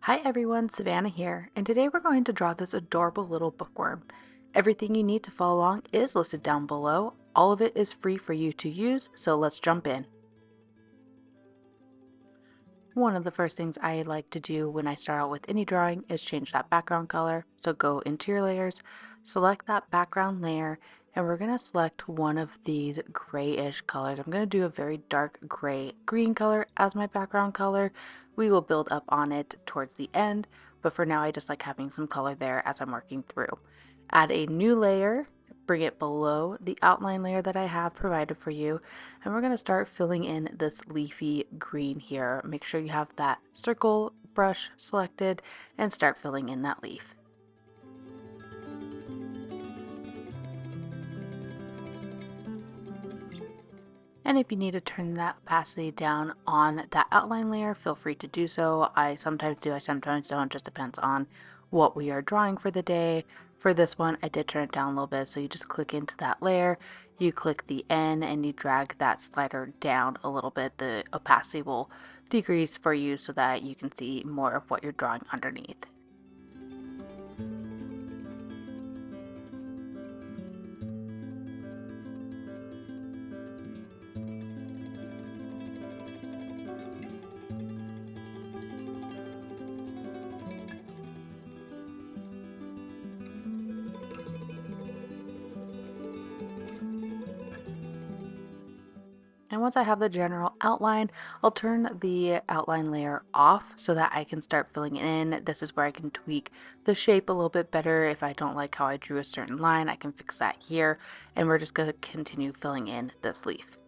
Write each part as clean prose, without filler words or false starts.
Hi everyone, Savannah here, and today we're going to draw this adorable little bookworm. Everything you need to follow along is listed down below. All of it is free for you to use, so let's jump in. One of the first things I like to do when I start out with any drawing is change that background color. So go into your layers, select that background layer, and we're going to select one of these grayish colors. I'm going to do a very dark gray green color as my background color. We will build up on it towards the end, but for now I just like having some color there as I'm working through. Add a new layer, bring it below the outline layer that I have provided for you, and we're going to start filling in this leafy green here. Make sure you have that circle brush selected and start filling in that leaf. And if you need to turn that opacity down on that outline layer, feel free to do so. I sometimes do, I sometimes don't, just depends on what we are drawing for the day. For this one, I did turn it down a little bit, so you just click into that layer, you click the N, and you drag that slider down a little bit. The opacity will decrease for you so that you can see more of what you're drawing underneath. And once I have the general outline, I'll turn the outline layer off so that I can start filling it in. This is where I can tweak the shape a little bit better. If I don't like how I drew a certain line, I can fix that here. And we're just going to continue filling in this leaf.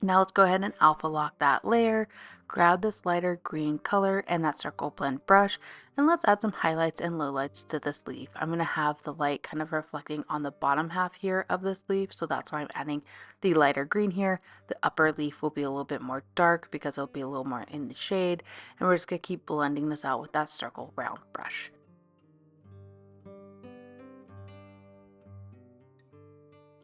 Now let's go ahead and alpha lock that layer, grab this lighter green color and that circle blend brush, and let's add some highlights and lowlights to this leaf. I'm going to have the light kind of reflecting on the bottom half here of this leaf, so that's why I'm adding the lighter green here. The upper leaf will be a little bit more dark because it'll be a little more in the shade, and we're just going to keep blending this out with that circle round brush.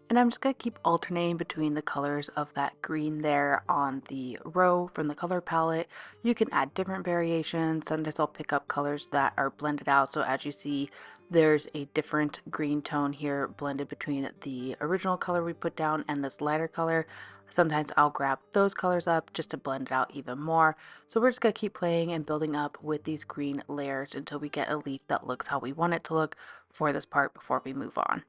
And I'm just going to keep alternating between the colors of that green there on the row from the color palette. You can add different variations. Sometimes I'll pick up colors that are blended out. So as you see, there's a different green tone here blended between the original color we put down and this lighter color. Sometimes I'll grab those colors up just to blend it out even more. So we're just going to keep playing and building up with these green layers until we get a leaf that looks how we want it to look for this part before we move on.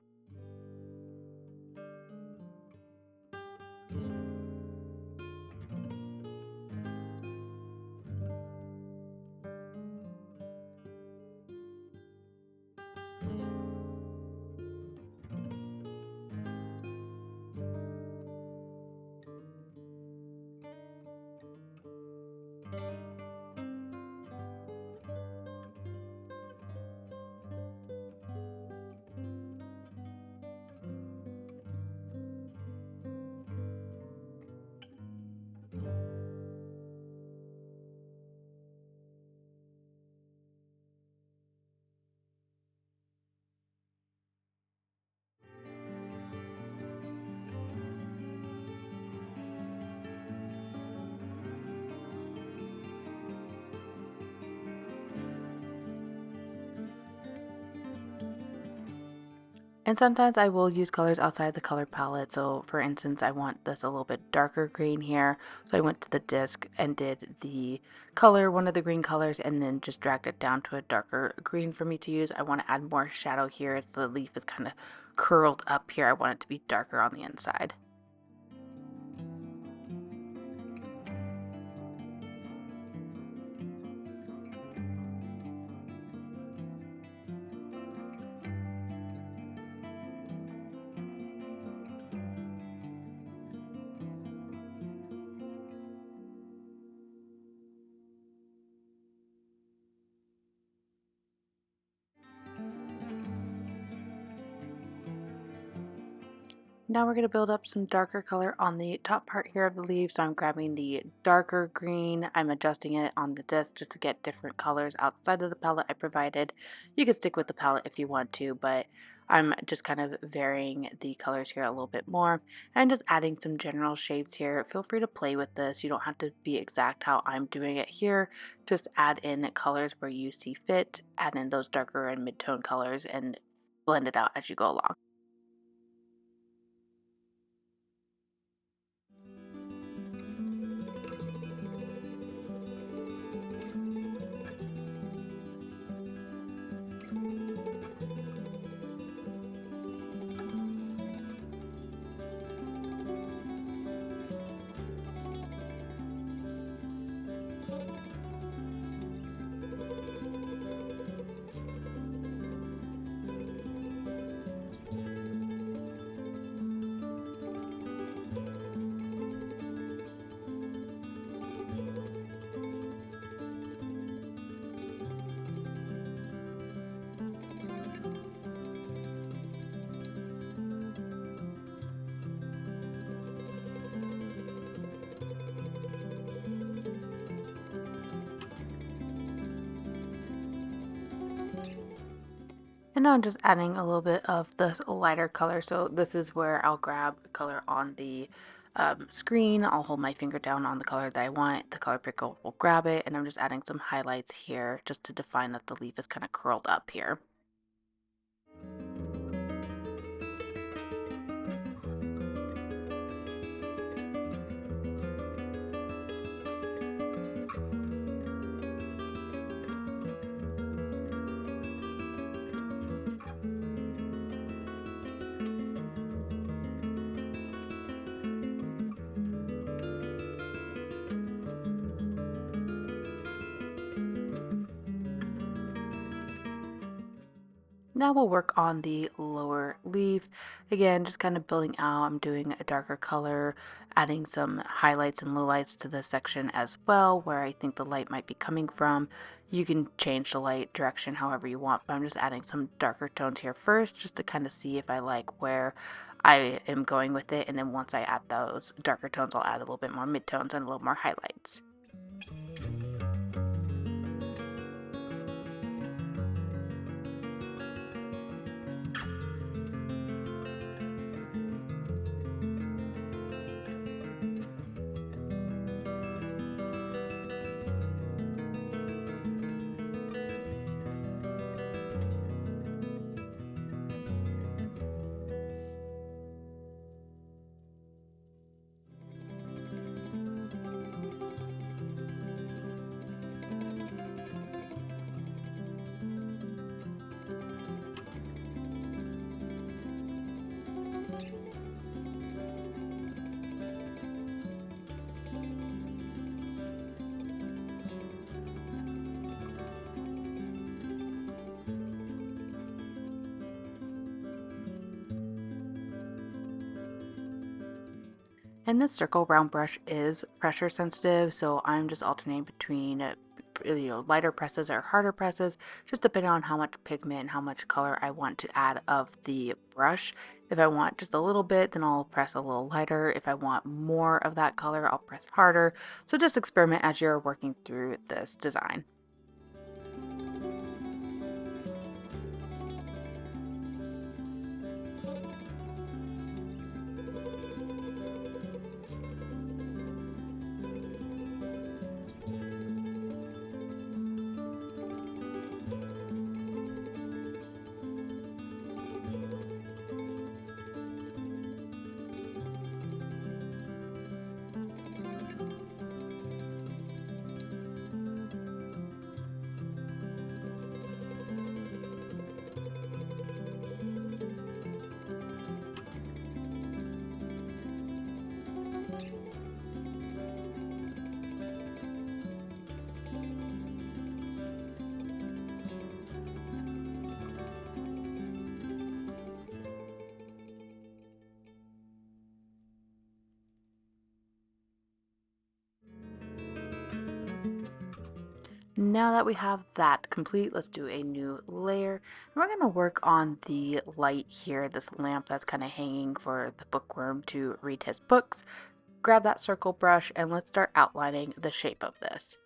And sometimes I will use colors outside the color palette. So for instance, I want this a little bit darker green here. So I went to the disc and did the color, one of the green colors, and then just dragged it down to a darker green for me to use. I want to add more shadow here as the leaf is kind of curled up here. I want it to be darker on the inside. Now we're going to build up some darker color on the top part here of the leaf. So I'm grabbing the darker green. I'm adjusting it on the disc just to get different colors outside of the palette I provided. You can stick with the palette if you want to, but I'm just kind of varying the colors here a little bit more and just adding some general shapes here. Feel free to play with this. You don't have to be exact how I'm doing it here. Just add in colors where you see fit, add in those darker and mid-tone colors and blend it out as you go along. And now I'm just adding a little bit of the lighter color. So this is where I'll grab color on the screen. I'll hold my finger down on the color that I want. The color picker will grab it. And I'm just adding some highlights here just to define that the leaf is kind of curled up here. Now we'll work on the lower leaf. Again, just kind of building out. I'm doing a darker color, adding some highlights and lowlights to this section as well, where I think the light might be coming from. You can change the light direction however you want, but I'm just adding some darker tones here first, just to kind of see if I like where I am going with it. And then once I add those darker tones, I'll add a little bit more midtones and a little more highlights. And this circle round brush is pressure sensitive, so I'm just alternating between lighter presses or harder presses, just depending on how much pigment and how much color I want to add of the brush. If I want just a little bit, then I'll press a little lighter. If I want more of that color, I'll press harder. So just experiment as you're working through this design. Now that we have that complete, let's do a new layer. And we're going to work on the light here, this lamp that's kind of hanging for the bookworm to read his books. Grab that circle brush and let's start outlining the shape of this.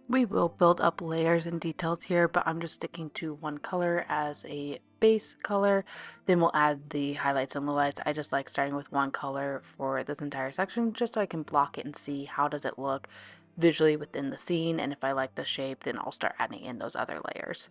We will build up layers and details here, but I'm just sticking to one color as a base color. Then we'll add the highlights and lowlights. I just like starting with one color for this entire section just so I can block it and see how does it look visually within the scene. And if I like the shape, then I'll start adding in those other layers.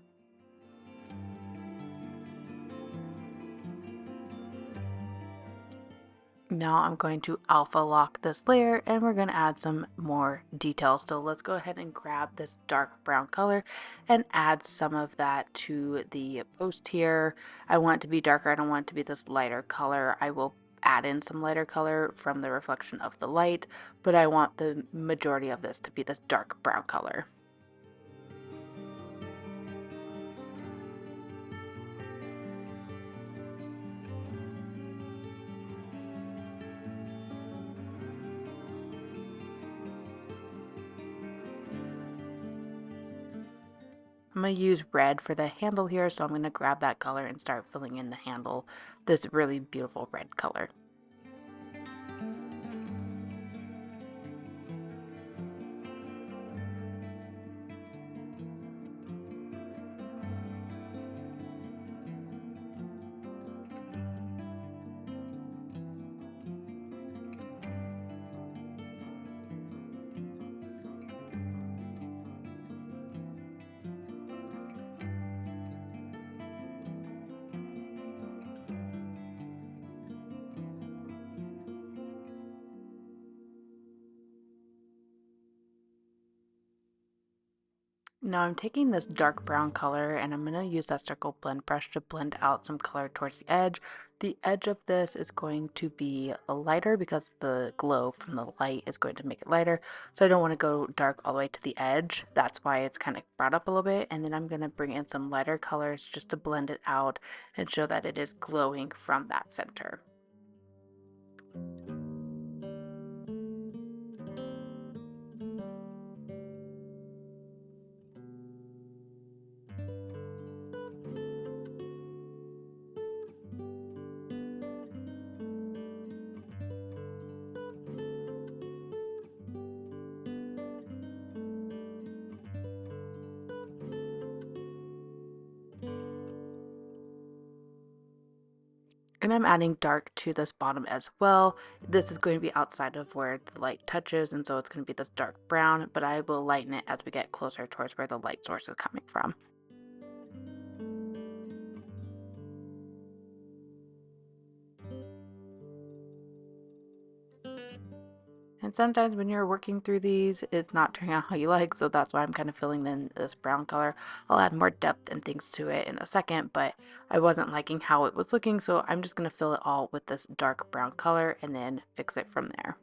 Now I'm going to alpha lock this layer and we're going to add some more details. So let's go ahead and grab this dark brown color and add some of that to the post here. I want it to be darker. I don't want it to be this lighter color. I will add in some lighter color from the reflection of the light, but I want the majority of this to be this dark brown color. I'm going to use red for the handle here, so I'm going to grab that color and start filling in the handle, this really beautiful red color. Now I'm taking this dark brown color and I'm going to use that circle blend brush to blend out some color towards the edge. The edge of this is going to be a lighter because the glow from the light is going to make it lighter. So I don't want to go dark all the way to the edge. That's why it's kind of brought up a little bit. And then I'm going to bring in some lighter colors just to blend it out and show that it is glowing from that center. And I'm adding dark to this bottom as well. This is going to be outside of where the light touches, and so it's going to be this dark brown, but I will lighten it as we get closer towards where the light source is coming from. And sometimes when you're working through these, it's not turning out how you like, so that's why I'm kind of filling in this brown color. I'll add more depth and things to it in a second, but I wasn't liking how it was looking, so I'm just going to fill it all with this dark brown color and then fix it from there.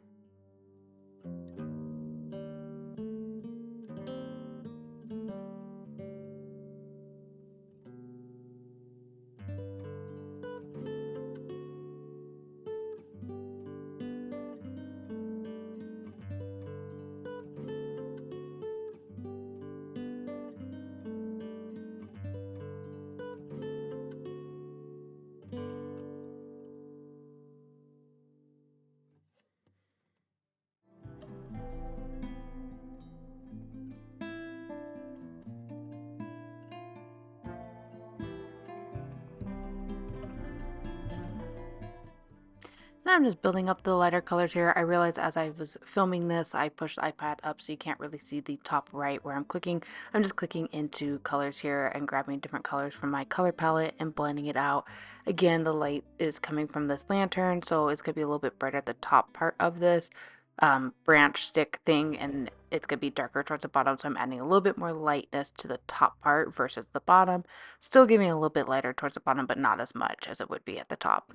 And I'm just building up the lighter colors here. I realized as I was filming this, I pushed the iPad up so you can't really see the top right where I'm clicking. I'm just clicking into colors here and grabbing different colors from my color palette and blending it out. Again, the light is coming from this lantern, so it's going to be a little bit brighter at the top part of this branch stick thing, and it's going to be darker towards the bottom, so I'm adding a little bit more lightness to the top part versus the bottom. Still giving a little bit lighter towards the bottom, but not as much as it would be at the top.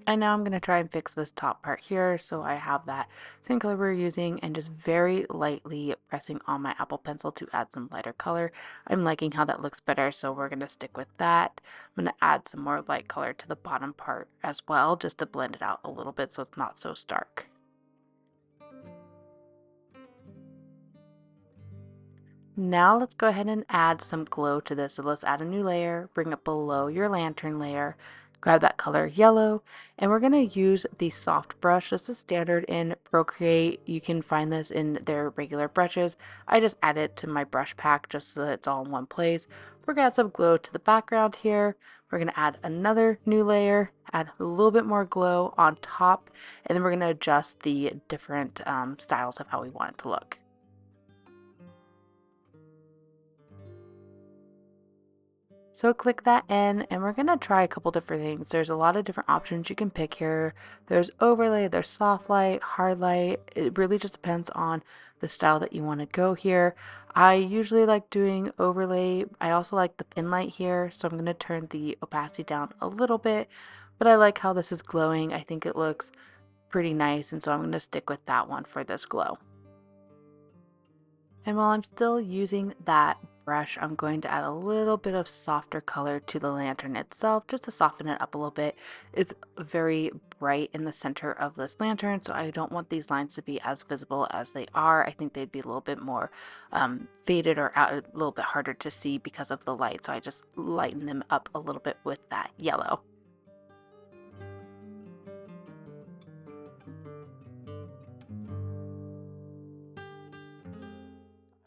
And now I'm going to try and fix this top part here so I have that same color we're using, and just very lightly pressing on my Apple Pencil to add some lighter color. I'm liking how that looks better, so we're going to stick with that. I'm going to add some more light color to the bottom part as well, just to blend it out a little bit so it's not so stark. Now let's go ahead and add some glow to this. So let's add a new layer, bring it below your lantern layer, grab that color yellow, and we're going to use the soft brush. This is standard in Procreate. You can find this in their regular brushes. I just add it to my brush pack just so that it's all in one place. We're going to add some glow to the background here. We're going to add another new layer, add a little bit more glow on top, and then we're going to adjust the different styles of how we want it to look. So click that in, and we're gonna try a couple different things. There's a lot of different options you can pick here. There's overlay, there's soft light, hard light. It really just depends on the style that you want to go here. I usually like doing overlay. I also like the pin light here, so I'm gonna turn the opacity down a little bit, but I like how this is glowing. I think it looks pretty nice, and so I'm gonna stick with that one for this glow. And while I'm still using that brush, I'm going to add a little bit of softer color to the lantern itself just to soften it up a little bit. It's very bright in the center of this lantern, so I don't want these lines to be as visible as they are. I think they'd be a little bit more faded or out, a little bit harder to see because of the light, so I just lighten them up a little bit with that yellow.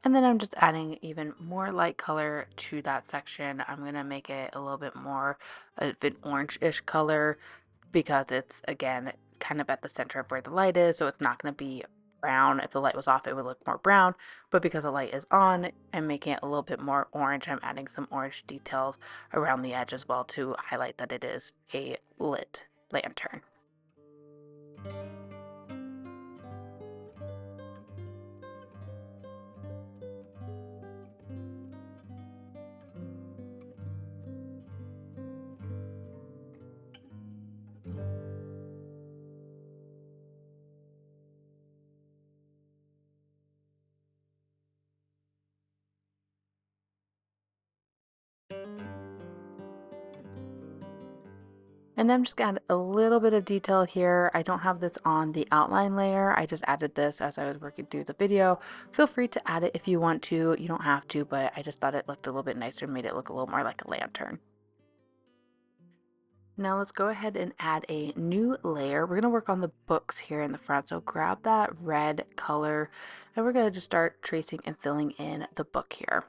And then I'm just adding even more light color to that section. I'm going to make it a little bit more of an orange-ish color because it's, again, kind of at the center of where the light is. So it's not going to be brown. If the light was off, it would look more brown. But because the light is on, I'm making it a little bit more orange. I'm adding some orange details around the edge as well to highlight that it is a lit lantern. And then I'm just gonna add a little bit of detail here. I don't have this on the outline layer. I just added this as I was working through the video. Feel free to add it if you want to. You don't have to, but I just thought it looked a little bit nicer and made it look a little more like a lantern. Now let's go ahead and add a new layer. We're gonna work on the books here in the front. So grab that red color and we're gonna just start tracing and filling in the book here.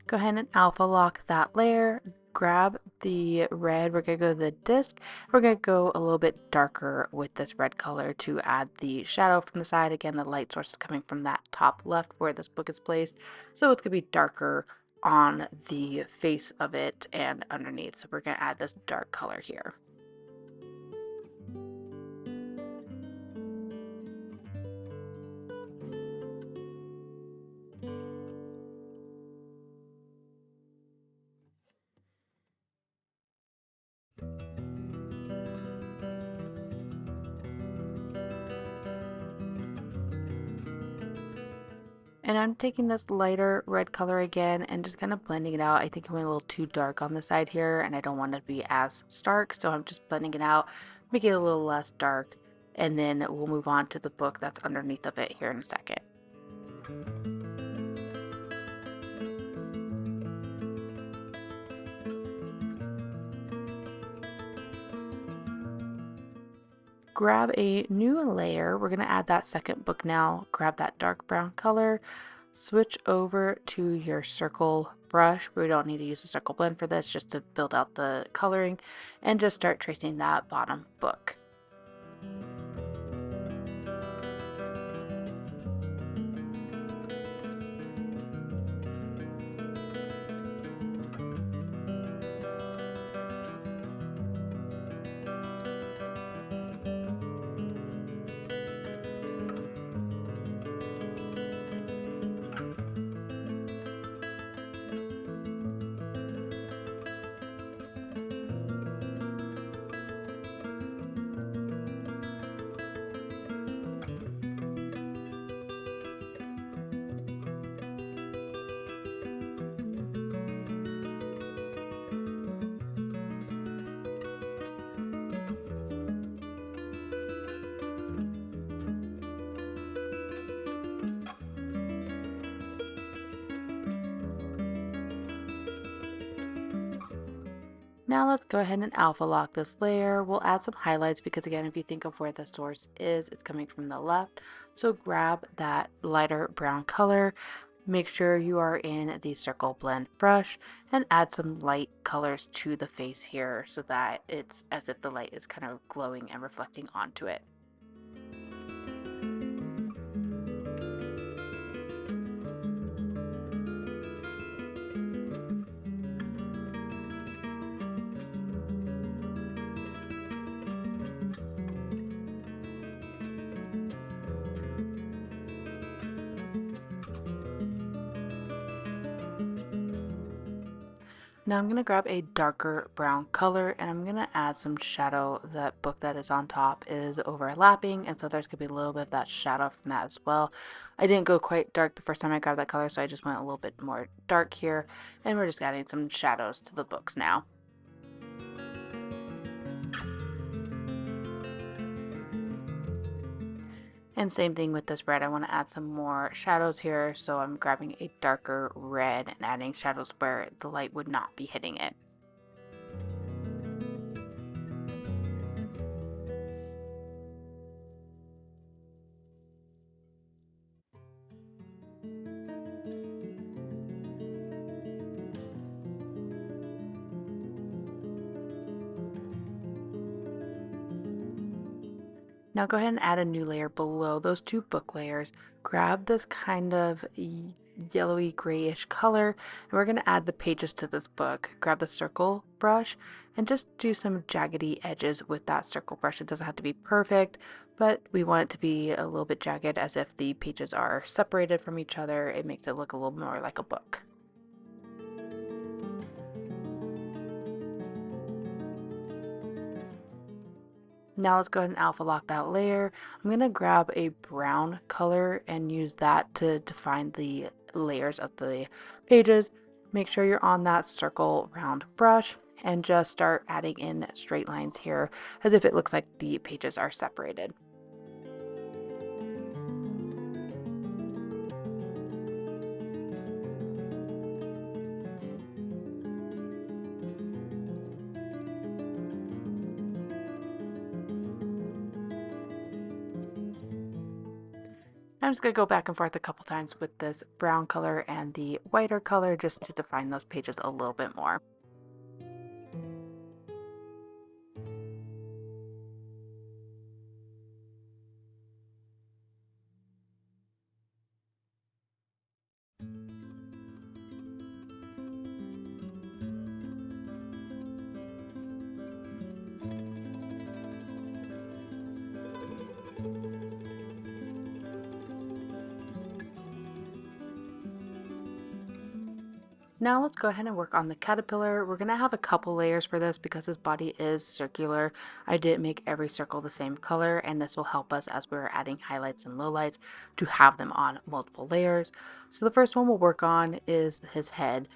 Go ahead and alpha lock that layer. Grab the red. We're going to go to the disc. We're going to go a little bit darker with this red color to add the shadow from the side. Again, the light source is coming from that top left where this book is placed. So it's going to be darker on the face of it and underneath. So we're going to add this dark color here. And I'm taking this lighter red color again and just kind of blending it out. I think it went a little too dark on the side here and I don't want it to be as stark. So I'm just blending it out, making it a little less dark. And then we'll move on to the book that's underneath of it here in a second. Grab a new layer. We're going to add that second book now. Grab that dark brown color, switch over to your circle brush. We don't need to use a circle blend for this, just to build out the coloring, and just start tracing that bottom book. Now let's go ahead and alpha lock this layer. We'll add some highlights because again, if you think of where the source is, it's coming from the left. So grab that lighter brown color, make sure you are in the circle blend brush, and add some light colors to the face here so that it's as if the light is kind of glowing and reflecting onto it. Now I'm going to grab a darker brown color and I'm going to add some shadow. That book that is on top is overlapping, and so there's going to be a little bit of that shadow from that as well. I didn't go quite dark the first time I grabbed that color, so I just went a little bit more dark here, and we're just adding some shadows to the books now. And same thing with this red, I want to add some more shadows here, so I'm grabbing a darker red and adding shadows where the light would not be hitting it. Now go ahead and add a new layer below those two book layers. Grab this kind of yellowy grayish color, and we're going to add the pages to this book. Grab the circle brush and just do some jaggedy edges with that circle brush. It doesn't have to be perfect, but we want it to be a little bit jagged as if the pages are separated from each other. It makes it look a little more like a book. Now let's go ahead and alpha lock that layer. I'm going to grab a brown color and use that to define the layers of the pages. Make sure you're on that circle round brush and just start adding in straight lines here as if it looks like the pages are separated. I'm just going to go back and forth a couple times with this brown color and the whiter color just to define those pages a little bit more. Now let's go ahead and work on the caterpillar. We're going to have a couple layers for this because his body is circular. I didn't make every circle the same color, and this will help us as we're adding highlights and lowlights to have them on multiple layers. So the first one we'll work on is his head.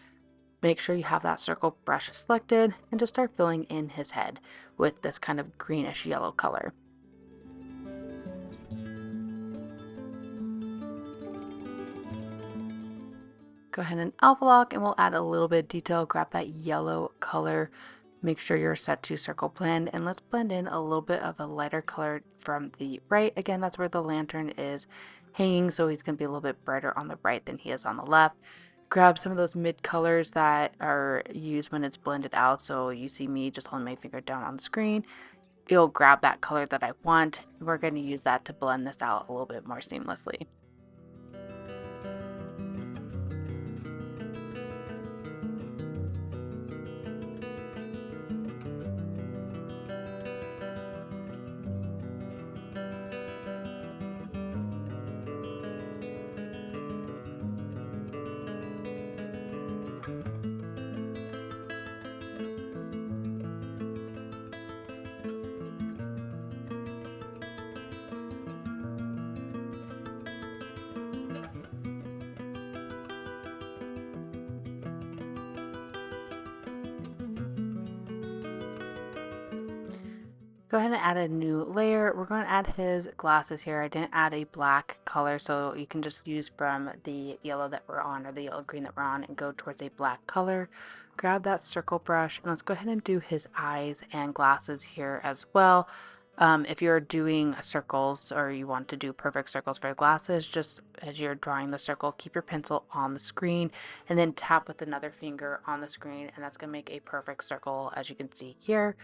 Make sure you have that circle brush selected and just start filling in his head with this kind of greenish yellow color. Go ahead and alpha lock and we'll add a little bit of detail. Grab that yellow color. Make sure you're set to circle blend, and let's blend in a little bit of a lighter color from the right. Again, that's where the lantern is hanging, so he's going to be a little bit brighter on the right than he is on the left. Grab some of those mid colors that are used when it's blended out. So you see me just holding my finger down on the screen. You'll grab that color that I want. We're going to use that to blend this out a little bit more seamlessly. Go ahead and add a new layer. We're going to add his glasses here. I didn't add a black color, so you can just use from the yellow that we're on or the yellow green that we're on and go towards a black color. Grab that circle brush and let's go ahead and do his eyes and glasses here as well. If you're doing circles or you want to do perfect circles for glasses, just as you're drawing the circle, keep your pencil on the screen and then tap with another finger on the screen, and that's going to make a perfect circle as you can see here.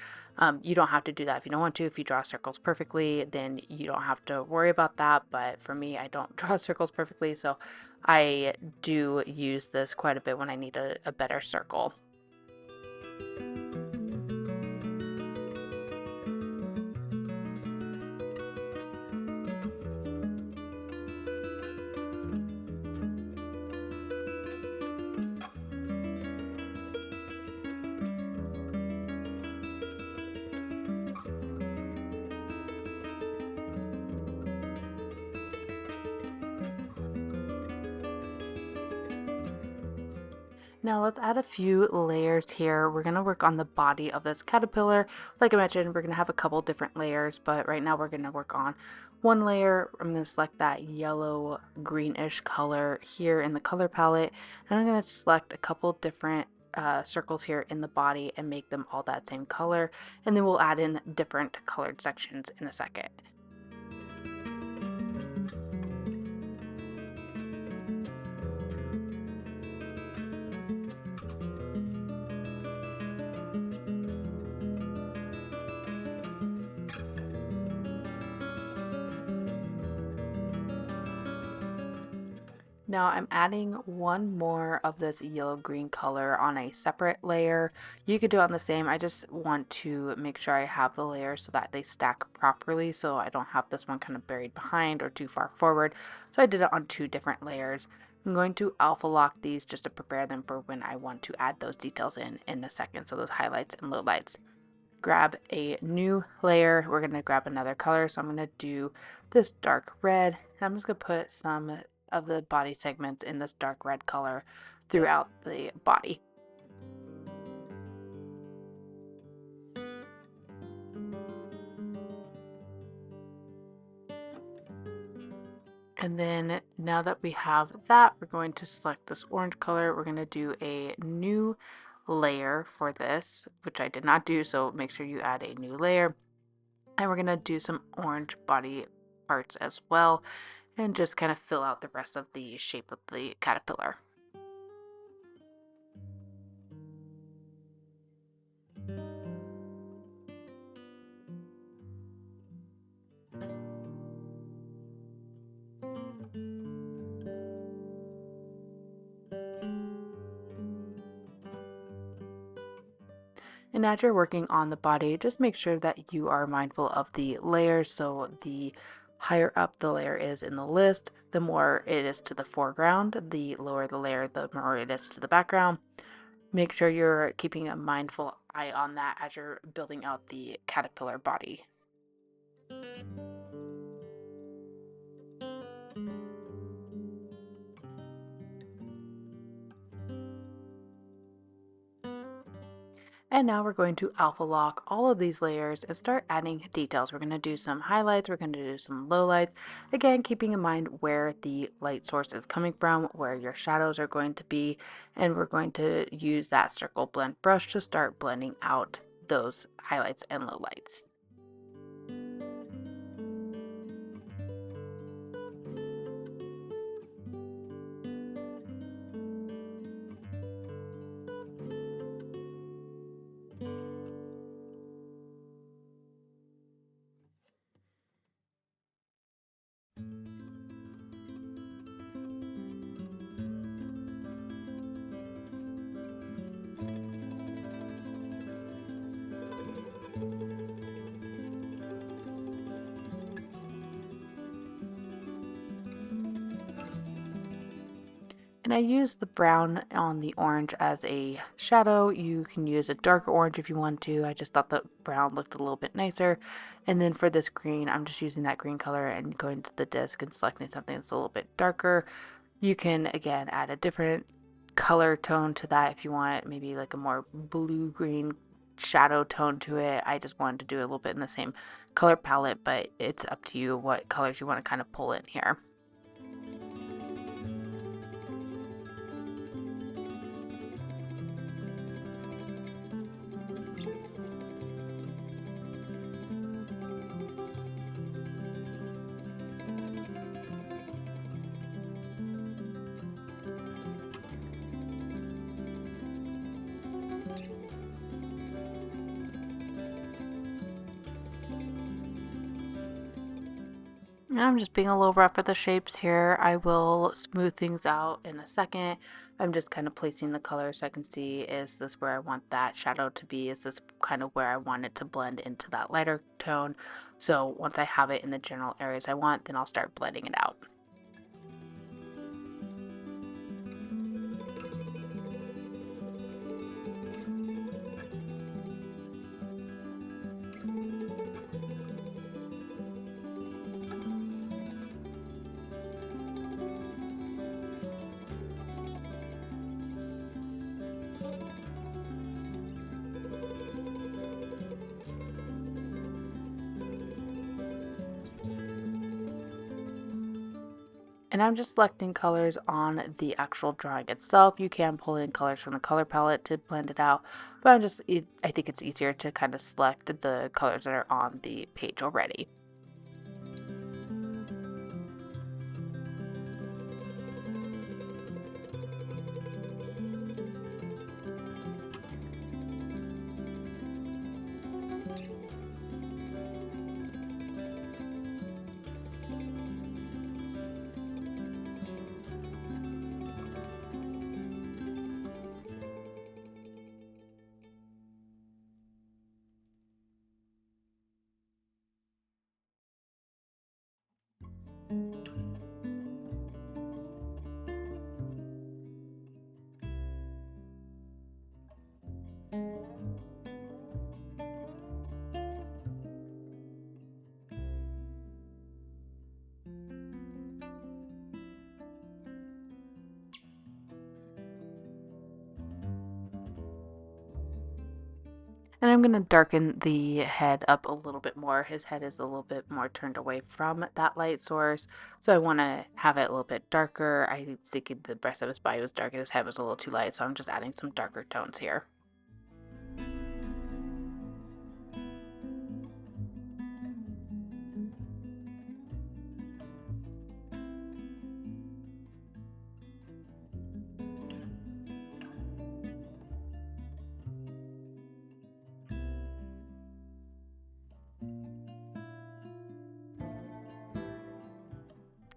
You don't have to do that if you don't want to. If you draw circles perfectly, then you don't have to worry about that. But for me, I don't draw circles perfectly, so I do use this quite a bit when I need a better circle. Now let's add a few layers here. We're going to work on the body of this caterpillar. Like I mentioned, we're going to have a couple different layers, but right now we're going to work on one layer. I'm going to select that yellow greenish color here in the color palette, and I'm going to select a couple different circles here in the body and make them all that same color, and then we'll add in different colored sections in a second. Now I'm adding one more of this yellow green color on a separate layer. You could do it on the same. I just want to make sure I have the layers so that they stack properly so I don't have this one kind of buried behind or too far forward. So I did it on two different layers. I'm going to alpha lock these just to prepare them for when I want to add those details in a second. So those highlights and lowlights. Grab a new layer. We're going to grab another color. So I'm going to do this dark red. And I'm just going to put some of the body segments in this dark red color throughout the body. And then now that we have that, we're going to select this orange color. We're going to do a new layer for this, which I did not do. So make sure you add a new layer. And we're going to do some orange body parts as well, and just kind of fill out the rest of the shape of the caterpillar. And as you're working on the body, just make sure that you are mindful of the layers. So the higher up the layer is in the list, the more it is to the foreground. The lower the layer, the more it is to the background. Make sure you're keeping a mindful eye on that as you're building out the caterpillar body. And now we're going to alpha lock all of these layers and start adding details. We're going to do some highlights, we're going to do some lowlights. Again, keeping in mind where the light source is coming from, where your shadows are going to be, and we're going to use that circle blend brush to start blending out those highlights and lowlights. And I use the brown on the orange as a shadow. You can use a darker orange if you want to. I just thought the brown looked a little bit nicer. And then for this green, I'm just using that green color and going to the disc and selecting something that's a little bit darker. You can, again, add a different color tone to that if you want, maybe like a more blue-green shadow tone to it. I just wanted to do a little bit in the same color palette, but it's up to you what colors you want to kind of pull in here. I'm just being a little rough with the shapes here. I will smooth things out in a second. I'm just kind of placing the color so I can see, is this where I want that shadow to be? Is this kind of where I want it to blend into that lighter tone? So once I have it in the general areas I want, then I'll start blending it out. And I'm just selecting colors on the actual drawing itself. You can pull in colors from the color palette to blend it out, but I think it's easier to kind of select the colors that are on the page already. And I'm going to darken the head up a little bit more. His head is a little bit more turned away from that light source. So I want to have it a little bit darker. I was thinking the rest of his body was dark and his head was a little too light. So I'm just adding some darker tones here.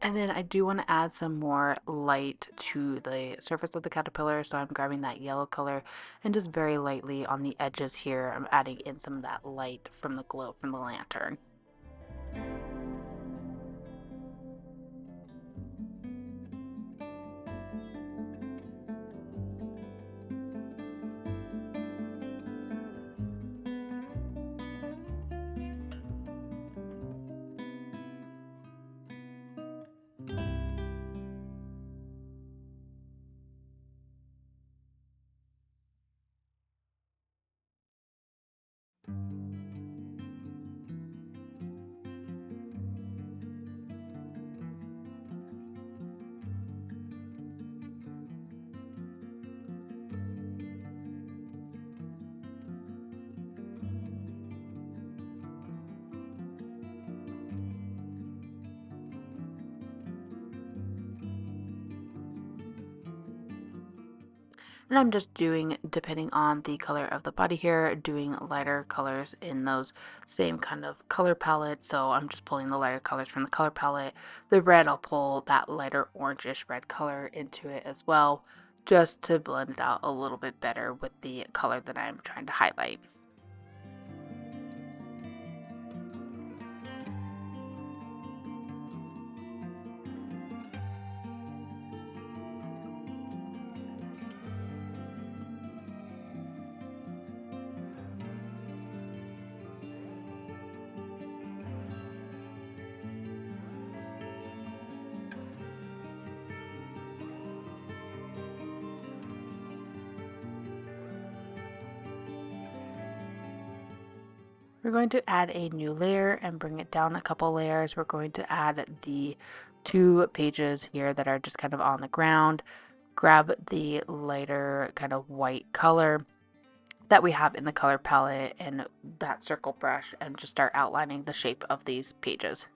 And then I do want to add some more light to the surface of the caterpillar. So I'm grabbing that yellow color and just very lightly on the edges here, I'm adding in some of that light from the glow from the lantern. And I'm just doing, depending on the color of the body here, doing lighter colors in those same kind of color palette. So I'm just pulling the lighter colors from the color palette. The red, I'll pull that lighter orangish red color into it as well, just to blend it out a little bit better with the color that I'm trying to highlight. We're going to add a new layer and bring it down a couple layers. We're going to add the 2 pages here that are just kind of on the ground. Grab the lighter kind of white color that we have in the color palette and that circle brush, and just start outlining the shape of these pages.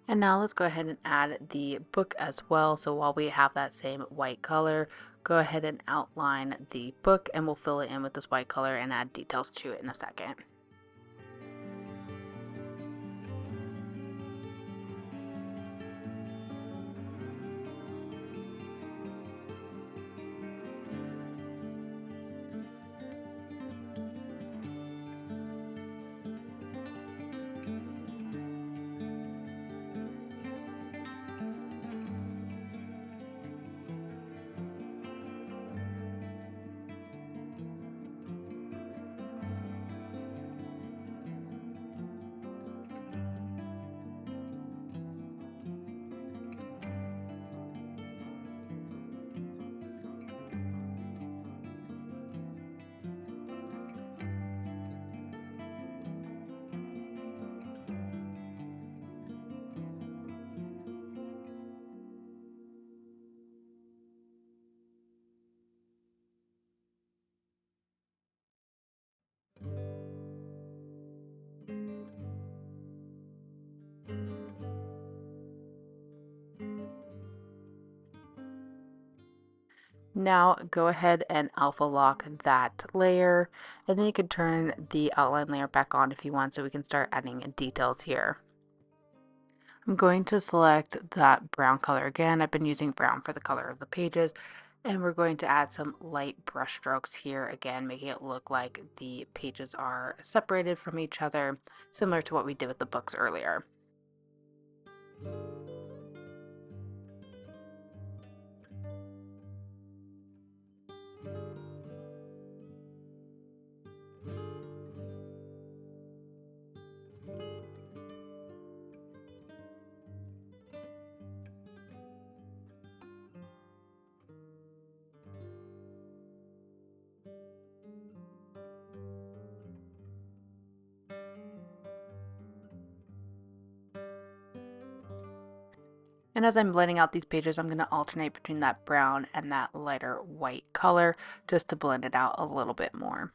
And now let's go ahead and add the book as well. So while we have that same white color, go ahead and outline the book, and we'll fill it in with this white color and add details to it in a second. Now go ahead and alpha lock that layer, and then you can turn the outline layer back on if you want, so we can start adding details here. I'm going to select that brown color again. I've been using brown for the color of the pages, and we're going to add some light brush strokes here again, making it look like the pages are separated from each other, similar to what we did with the books earlier. And as I'm blending out these pages, I'm going to alternate between that brown and that lighter white color just to blend it out a little bit more.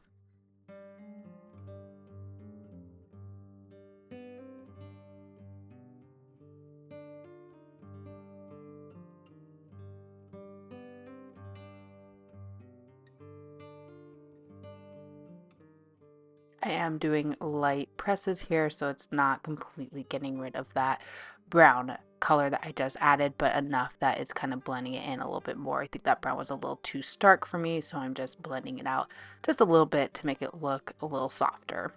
I am doing light presses here, so it's not completely getting rid of that brown color that I just added, but enough that it's kind of blending it in a little bit more. I think that brown was a little too stark for me, so I'm just blending it out just a little bit to make it look a little softer.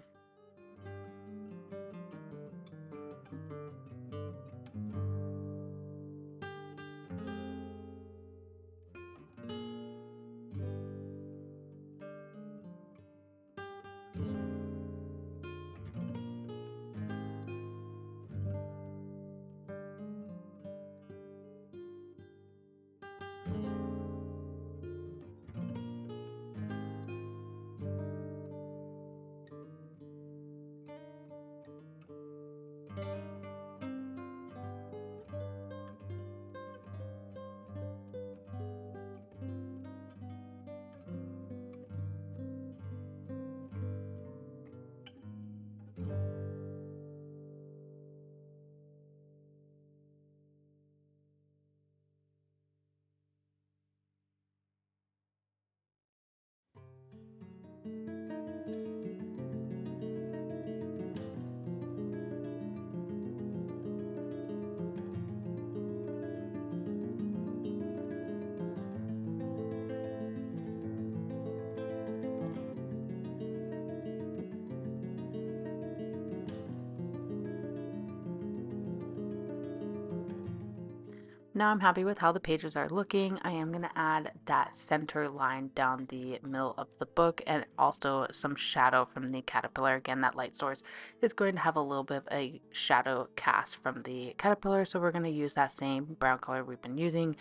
Now I'm happy with how the pages are looking. I am going to add that center line down the middle of the book and also some shadow from the caterpillar. Again, that light source is going to have a little bit of a shadow cast from the caterpillar, so we're going to use that same brown color we've been using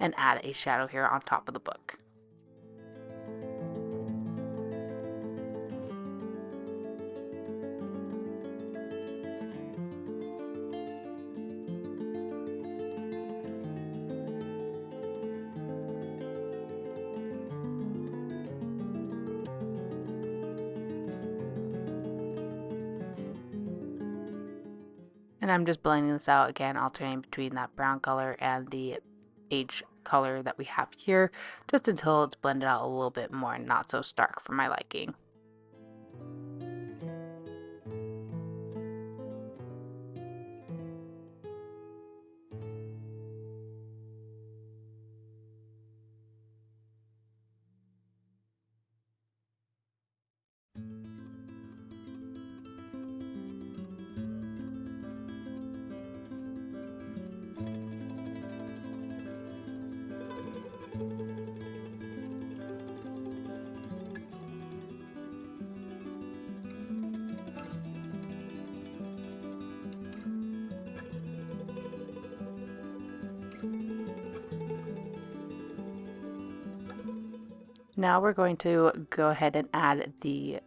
and add a shadow here on top of the book. And I'm just blending this out again, alternating between that brown color and the H color that we have here, just until it's blended out a little bit more and not so stark for my liking. Now we're going to go ahead and add the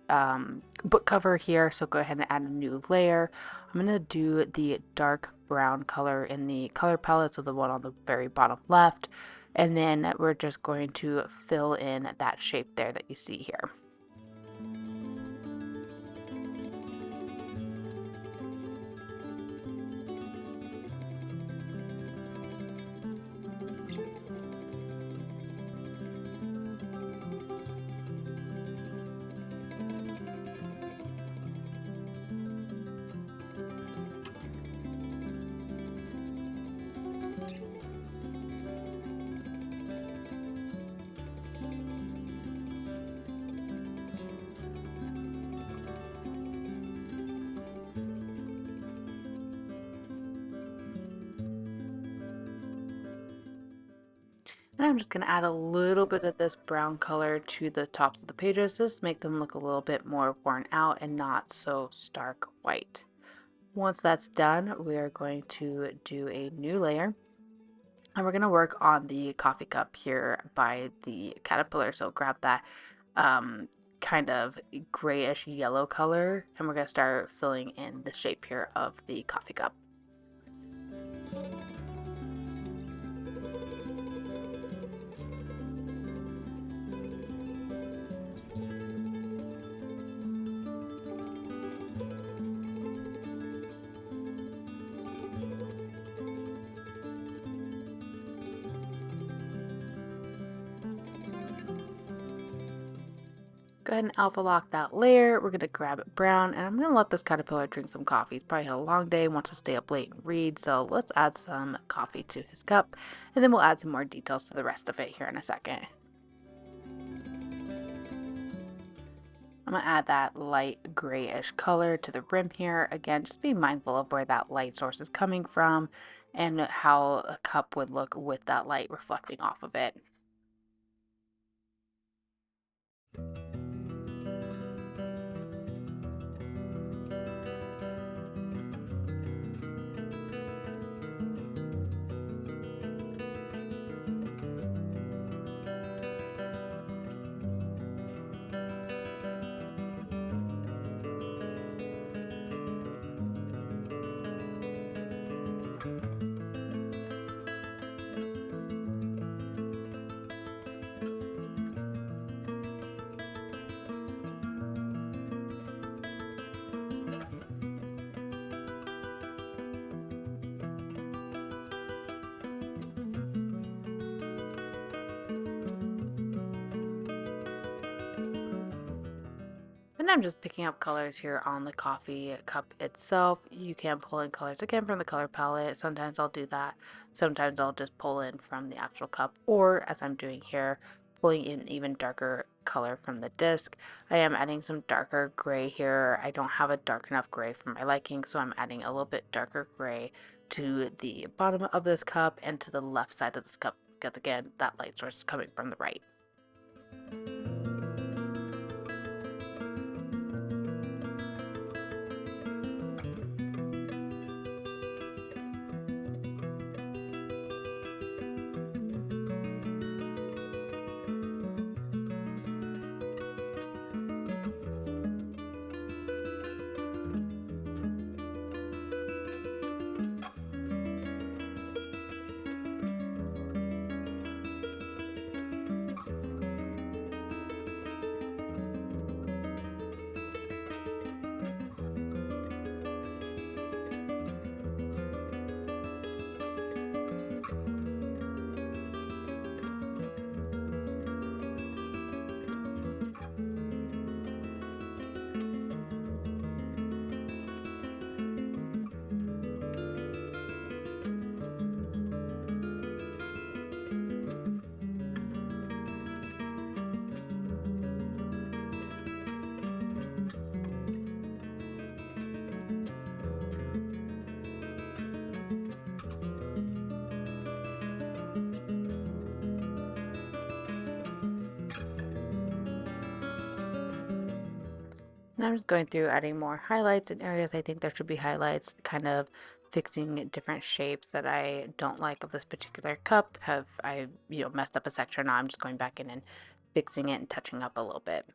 book cover here. So go ahead and add a new layer. I'm going to do the dark brown color in the color palette, so the one on the very bottom left. And then we're just going to fill in that shape there that you see here. And I'm just going to add a little bit of this brown color to the tops of the pages just to make them look a little bit more worn out and not so stark white. Once that's done, we are going to do a new layer. And we're going to work on the coffee cup here by the caterpillar. So grab that kind of grayish yellow color and we're going to start filling in the shape here of the coffee cup. Go ahead and alpha lock that layer. We're going to grab it brown and I'm going to let this caterpillar drink some coffee. He's probably had a long day, wants to stay up late and read. So let's add some coffee to his cup and then we'll add some more details to the rest of it here in a second. I'm going to add that light grayish color to the rim here. Again, just be mindful of where that light source is coming from and how a cup would look with that light reflecting off of it. And I'm just picking up colors here on the coffee cup itself. You can pull in colors again from the color palette. Sometimes I'll do that. Sometimes I'll just pull in from the actual cup, or as I'm doing here, pulling in even darker color from the disc. I am adding some darker gray here. I don't have a dark enough gray for my liking, so I'm adding a little bit darker gray to the bottom of this cup and to the left side of this cup, because again, that light source is coming from the right. And I'm just going through adding more highlights in areas I think there should be highlights, kind of fixing different shapes that I don't like of this particular cup. Have I, messed up a section? Now I'm just going back in and fixing it and touching up a little bit.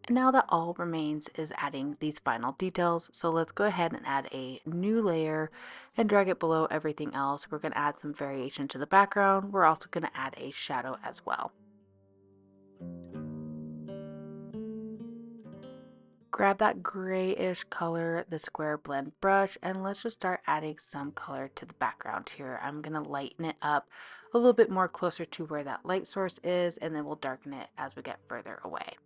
And now that all remains is adding these final details. So let's go ahead and add a new layer and drag it below everything else. We're going to add some variation to the background. We're also going to add a shadow as well. Grab that grayish color, the square blend brush, and let's just start adding some color to the background here. I'm going to lighten it up a little bit more closer to where that light source is, and then we'll darken it as we get further away.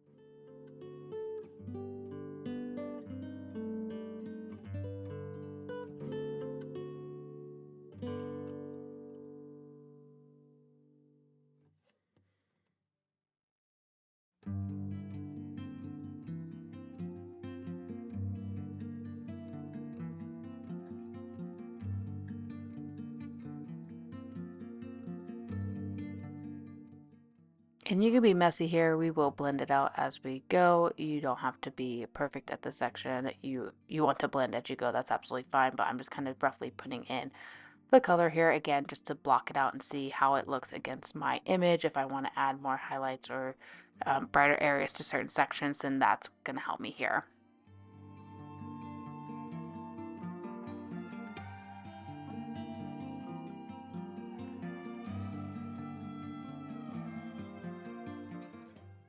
And you can be messy here. We will blend it out as we go. You don't have to be perfect at this section. You want to blend as you go. That's absolutely fine. But I'm just kind of roughly putting in the color here again, just to block it out and see how it looks against my image. If I want to add more highlights or brighter areas to certain sections, then that's going to help me here.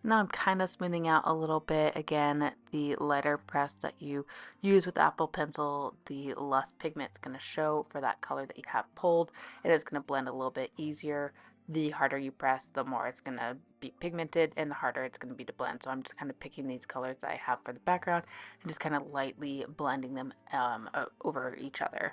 Now I'm kind of smoothing out a little bit. Again, the lighter press that you use with Apple Pencil, the less pigment it's going to show for that color that you have pulled. It is going to blend a little bit easier the harder you press, the more it's going to be pigmented and the harder it's going to be to blend. So I'm just kind of picking these colors that I have for the background and just kind of lightly blending them over each other.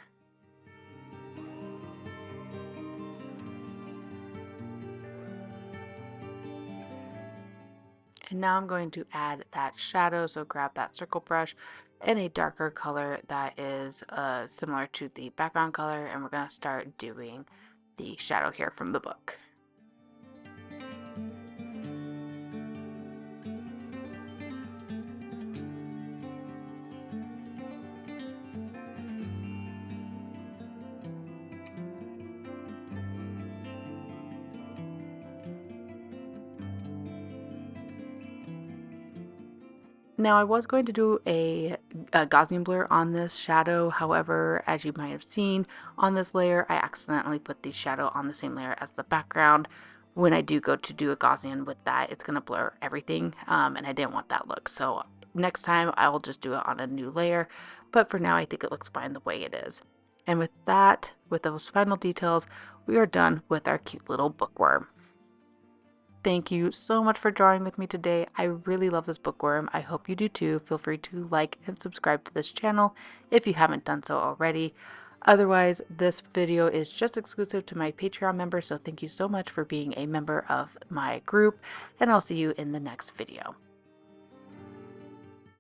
And now I'm going to add that shadow, so grab that circle brush and a darker color that is similar to the background color, and we're going to start doing the shadow here from the book. Now I was going to do a Gaussian blur on this shadow, however, as you might have seen on this layer, I accidentally put the shadow on the same layer as the background. When I do go to do a Gaussian with that, it's going to blur everything, and I didn't want that look. So next time I will just do it on a new layer, but for now I think it looks fine the way it is. And with that, with those final details, we are done with our cute little bookworm. Thank you so much for drawing with me today. I really love this bookworm. I hope you do too. Feel free to like and subscribe to this channel if you haven't done so already. Otherwise, this video is just exclusive to my Patreon members, so thank you so much for being a member of my group, and I'll see you in the next video.